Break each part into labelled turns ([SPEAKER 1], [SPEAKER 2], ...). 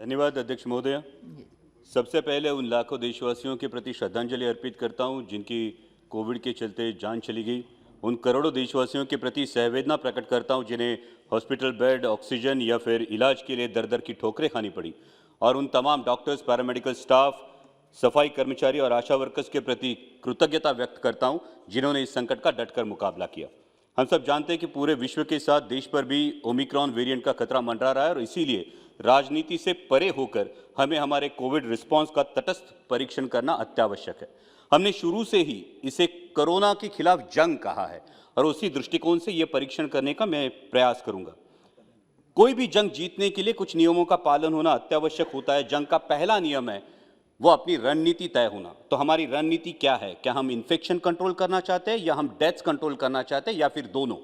[SPEAKER 1] धन्यवाद अध्यक्ष महोदय। सबसे पहले उन लाखों देशवासियों के प्रति श्रद्धांजलि अर्पित करता हूं जिनकी कोविड के चलते जान चली गई। उन करोड़ों देशवासियों के प्रति संवेदना प्रकट करता हूं जिन्हें हॉस्पिटल बेड, ऑक्सीजन या फिर इलाज के लिए दर दर की ठोकरें खानी पड़ी। और उन तमाम डॉक्टर्स, पैरामेडिकल स्टाफ, सफाई कर्मचारी और आशा वर्कर्स के प्रति कृतज्ञता व्यक्त करता हूं जिन्होंने इस संकट का डटकर मुकाबला किया। हम सब जानते हैं कि पूरे विश्व के साथ देश पर भी ओमिक्रॉन वेरिएंट का खतरा मंडरा रहा है और इसीलिए राजनीति से परे होकर हमें हमारे कोविड रिस्पांस का तटस्थ परीक्षण करना अत्यावश्यक है। हमने शुरू से ही इसे कोरोना के खिलाफ जंग कहा है और उसी दृष्टिकोण से यह परीक्षण करने का मैं प्रयास करूंगा। कोई भी जंग जीतने के लिए कुछ नियमों का पालन होना अत्यावश्यक होता है। जंग का पहला नियम है वो अपनी रणनीति तय होना। तो हमारी रणनीति क्या है? क्या हम इन्फेक्शन कंट्रोल करना चाहते हैं या हम डेथ्स कंट्रोल करना चाहते हैं या फिर दोनों?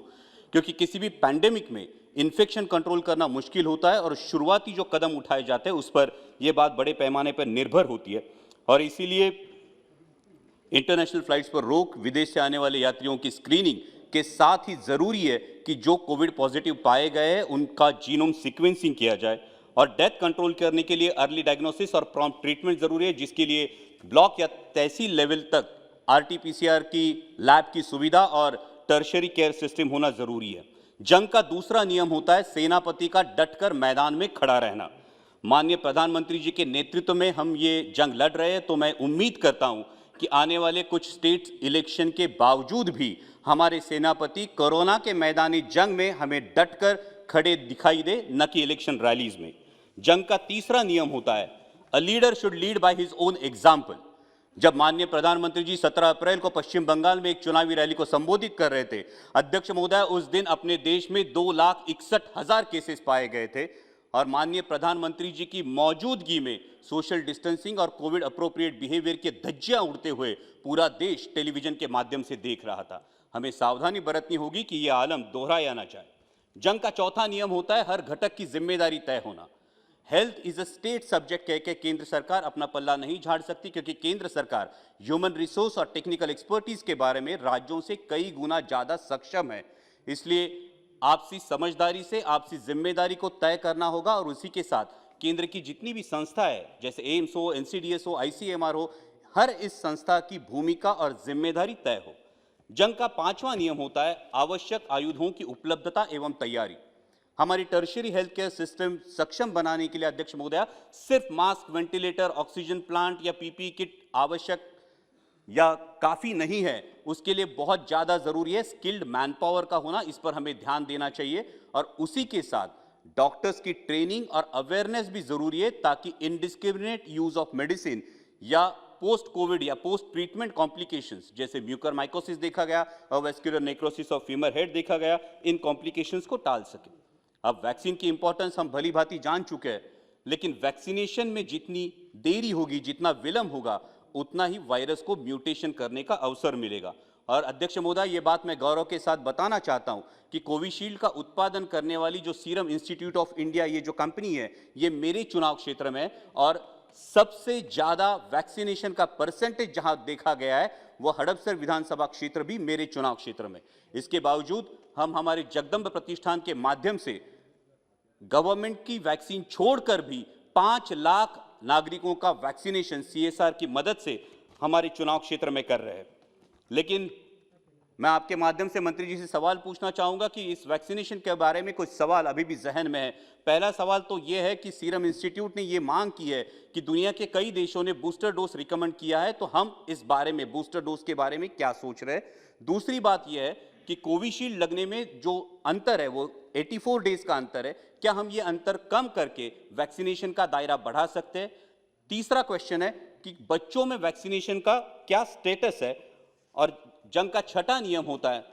[SPEAKER 1] क्योंकि किसी भी पैंडेमिक में इन्फेक्शन कंट्रोल करना मुश्किल होता है और शुरुआती जो कदम उठाए जाते हैं उस पर यह बात बड़े पैमाने पर निर्भर होती है। और इसीलिए इंटरनेशनल फ्लाइट्स पर रोक, विदेश से आने वाले यात्रियों की स्क्रीनिंग के साथ ही जरूरी है कि जो कोविड पॉजिटिव पाए गए हैं उनका जीनोम सीक्वेंसिंग किया जाए। और डेथ कंट्रोल करने के लिए अर्ली डायग्नोसिस और प्रॉम्प्ट ट्रीटमेंट जरूरी है, जिसके लिए ब्लॉक या तहसील लेवल तक आरटी-पीसीआर की लैब की सुविधा और टर्शरी केयर सिस्टम होना जरूरी है। जंग का दूसरा नियम होता है सेनापति का डटकर मैदान में खड़ा रहना। माननीय प्रधानमंत्री जी के नेतृत्व में हम ये जंग लड़ रहे हैं, तो मैं उम्मीद करता हूं कि आने वाले कुछ स्टेट इलेक्शन के बावजूद भी हमारे सेनापति कोरोना के मैदानी जंग में हमें डटकर खड़े दिखाई दे, न कि इलेक्शन रैलीज में। जंग का तीसरा नियम होता है a leader should lead by his own example. जब माननीय प्रधानमंत्री जी 17 अप्रैल को पश्चिम बंगाल में एक चुनावी रैली को संबोधित कर रहे थे, अध्यक्ष महोदय, उस दिन अपने देश में 2,61,000 केसेस पाए गए थे और माननीय प्रधानमंत्री जी की मौजूदगी में सोशल डिस्टेंसिंग और कोविड अप्रोप्रिएट बिहेवियर के धज्जियां उड़ते हुए पूरा देश टेलीविजन के माध्यम से देख रहा था। हमें सावधानी बरतनी होगी कि यह आलम दोहराया ना जाए। जंग का चौथा नियम होता है हर घटक की जिम्मेदारी तय होना। Health is a state subject कह के केंद्र सरकार अपना पल्ला नहीं झाड़ सकती, क्योंकि केंद्र सरकार ह्यूमन रिसोर्स और टेक्निकल एक्सपर्टीज के बारे में राज्यों से कई गुना ज्यादा सक्षम है। इसलिए आपसी समझदारी से आपसी जिम्मेदारी को तय करना होगा और उसी के साथ केंद्र की जितनी भी संस्था है, जैसे एम्स हो, एनसीडीएस हो, आईसीएमआर हो, हर इस संस्था की भूमिका और जिम्मेदारी तय हो। जंग का पांचवा नियम होता है आवश्यक आयुधों की उपलब्धता एवं तैयारी। हमारी टर्शियरी हेल्थ केयर सिस्टम सक्षम बनाने के लिए अध्यक्ष महोदय सिर्फ मास्क, वेंटिलेटर, ऑक्सीजन प्लांट या पीपीई किट आवश्यक या काफी नहीं है, उसके लिए बहुत ज्यादा जरूरी है स्किल्ड मैन पावर का होना। इस पर हमें ध्यान देना चाहिए और उसी के साथ डॉक्टर्स की ट्रेनिंग और अवेयरनेस भी जरूरी है, ताकि इनडिस्क्रिमिनेट यूज ऑफ मेडिसिन या पोस्ट कोविड या पोस्ट ट्रीटमेंट कॉम्प्लिकेशंस जैसे म्यूकरमाइकोसिस देखा गया और vascular necrosis of femur head देखा गया, इन कॉम्प्लिकेशंस को टाल सके। अब वैक्सीन की इंपॉर्टेंस हम भली भांति जान चुके हैं, लेकिन वैक्सीनेशन में जितनी देरी होगी, जितना विलंब होगा, उतना ही वायरस को म्यूटेशन करने का अवसर मिलेगा। और अध्यक्ष महोदय, ये बात मैं गौरव के साथ बताना चाहता हूं कि कोविशील्ड का उत्पादन करने वाली जो सीरम इंस्टीट्यूट ऑफ इंडिया, ये जो कंपनी है, ये मेरे चुनाव क्षेत्र में और सबसे ज्यादा वैक्सीनेशन का परसेंटेज जहां देखा गया है वह हड़पसर विधानसभा क्षेत्र भी मेरे चुनाव क्षेत्र में। इसके बावजूद हम हमारे जगदम्ब प्रतिष्ठान के माध्यम से गवर्नमेंट की वैक्सीन छोड़कर भी 5 लाख नागरिकों का वैक्सीनेशन सीएसआर की मदद से हमारे चुनाव क्षेत्र में कर रहे हैं। लेकिन मैं आपके माध्यम से मंत्री जी से सवाल पूछना चाहूंगा कि इस वैक्सीनेशन के बारे में कुछ सवाल अभी भी जहन में है। पहला सवाल तो यह है कि सीरम इंस्टीट्यूट ने यह मांग की है कि दुनिया के कई देशों ने बूस्टर डोज रिकमेंड किया है, तो हम इस बारे में बूस्टर डोज के बारे में क्या सोच रहे हैं। दूसरी बात यह है कि कोविशील्ड लगने में जो अंतर है वो 84 डेज का अंतर है, क्या हम ये अंतर कम करके वैक्सीनेशन का दायरा बढ़ा सकते हैं। तीसरा क्वेश्चन है कि बच्चों में वैक्सीनेशन का क्या स्टेटस है। और जंग का छठा नियम होता है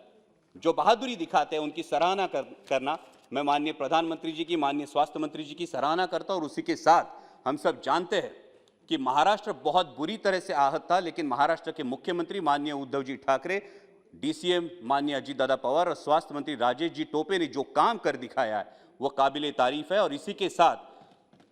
[SPEAKER 1] जो बहादुरी दिखाते हैं उनकी सराहना करना। मैं माननीय प्रधानमंत्री जी की, माननीय स्वास्थ्य मंत्री जी की सराहना करता हूं और उसी के साथ हम सब जानते हैं कि महाराष्ट्र बहुत बुरी तरह से आहत था, लेकिन महाराष्ट्र के मुख्यमंत्री माननीय उद्धव जी ठाकरे, डीसीएम माननीय अजीत दादा पवार और स्वास्थ्य मंत्री राजेश जी टोपे ने जो काम कर दिखाया है वो काबिले तारीफ है। और इसी के साथ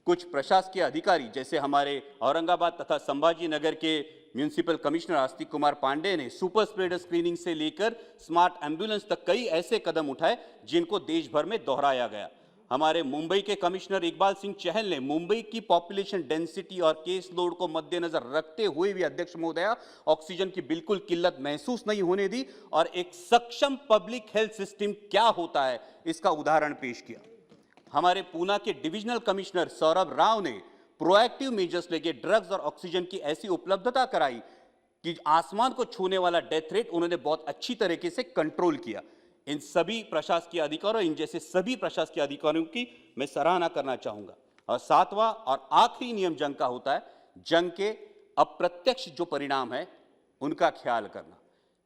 [SPEAKER 1] कुछ प्रशासकीय अधिकारी जैसे हमारे औरंगाबाद तथा संभाजी नगर के म्यूनिसिपल कमिश्नर आस्तिक कुमार पांडे ने सुपर स्प्रेडर स्क्रीनिंग से लेकर स्मार्ट एम्बुलेंस तक कई ऐसे कदम उठाए जिनको देश भर में दोहराया गया। हमारे मुंबई के कमिश्नर इकबाल सिंह चहल ने मुंबई की पॉपुलेशन डेंसिटी और केस लोड को मद्देनजर रखते हुए भी अध्यक्ष महोदया ऑक्सीजन की बिल्कुल किल्लत महसूस नहीं होने दी और एक सक्षम पब्लिक हेल्थ सिस्टम क्या होता है इसका उदाहरण पेश किया। हमारे पूना के डिविजनल कमिश्नर सौरभ राव ने प्रोएक्टिव मेजर्स लेके ड्रग्स और ऑक्सीजन की ऐसी उपलब्धता कराई कि आसमान को छूने वाला डेथ रेट उन्होंने बहुत अच्छी तरीके से कंट्रोल किया। इन सभी प्रशासकीय अधिकारियों, इन जैसे सभी प्रशासकीय अधिकारियों की मैं सराहना करना चाहूंगा। और सातवां और आखिरी नियम जंग का होता है जंग के अप्रत्यक्ष जो परिणाम है उनका ख्याल करना।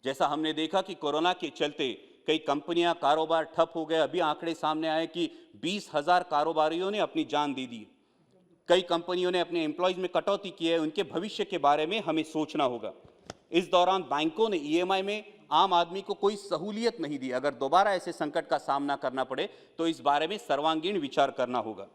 [SPEAKER 1] जैसा हमने देखा कि कोरोना के चलते कई कंपनियां, कारोबार ठप हो गए। अभी आंकड़े सामने आए कि 20,000 कारोबारियों ने अपनी जान दे दी। कई कंपनियों ने अपने एम्प्लॉयज में कटौती की है। उनके भविष्य के बारे में हमें सोचना होगा। इस दौरान बैंकों ने ईएमआई में आम आदमी को कोई सहूलियत नहीं दी। अगर दोबारा ऐसे संकट का सामना करना पड़े तो इस बारे में सर्वांगीण विचार करना होगा।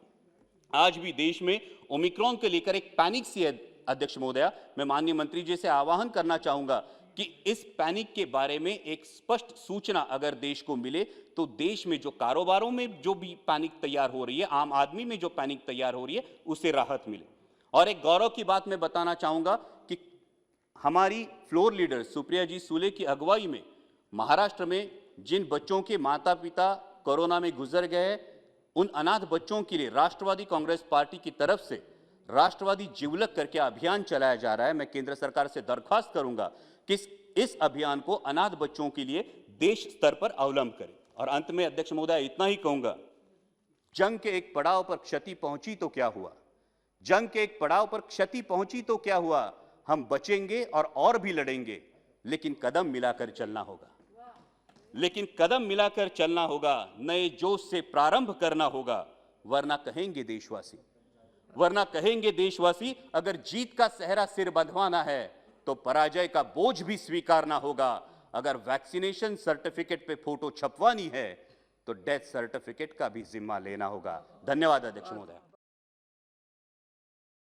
[SPEAKER 1] आज भी देश में ओमिक्रॉन के लेकर एक पैनिक सी है अध्यक्ष महोदया। मैं माननीय मंत्री जी से आह्वान करना चाहूंगा कि इस पैनिक के बारे में एक स्पष्ट सूचना अगर देश को मिले तो देश में जो कारोबारों में जो भी पैनिक तैयार हो रही है, आम आदमी में जो पैनिक तैयार हो रही है, उसे राहत मिले। और एक गौरव की बात मैं बताना चाहूंगा कि हमारी फ्लोर लीडर सुप्रिया जी सूले की अगुवाई में महाराष्ट्र में जिन बच्चों के माता पिता कोरोना में गुजर गए, उन अनाथ बच्चों के लिए राष्ट्रवादी कांग्रेस पार्टी की तरफ से राष्ट्रवादी जिवलक करके अभियान चलाया जा रहा है। मैं केंद्र सरकार से दरख्वास्त करूंगा कि इस अभियान को अनाथ बच्चों के लिए देश स्तर पर अवलंब करें। और अंत में अध्यक्ष महोदय इतना ही कहूंगा, जंग के एक पड़ाव पर क्षति पहुंची तो क्या हुआ, जंग के एक पड़ाव पर क्षति पहुंची तो क्या हुआ, हम बचेंगे और भी लड़ेंगे, लेकिन कदम मिलाकर चलना होगा। लेकिन कदम मिलाकर चलना होगा, नए जोश से प्रारंभ करना होगा, वरना कहेंगे देशवासी अगर जीत का सेहरा सिर बंधवाना है तो पराजय का बोझ भी स्वीकारना होगा। अगर वैक्सीनेशन सर्टिफिकेट पे फोटो छपवानी है तो डेथ सर्टिफिकेट का भी जिम्मा लेना होगा। धन्यवाद अध्यक्ष महोदय।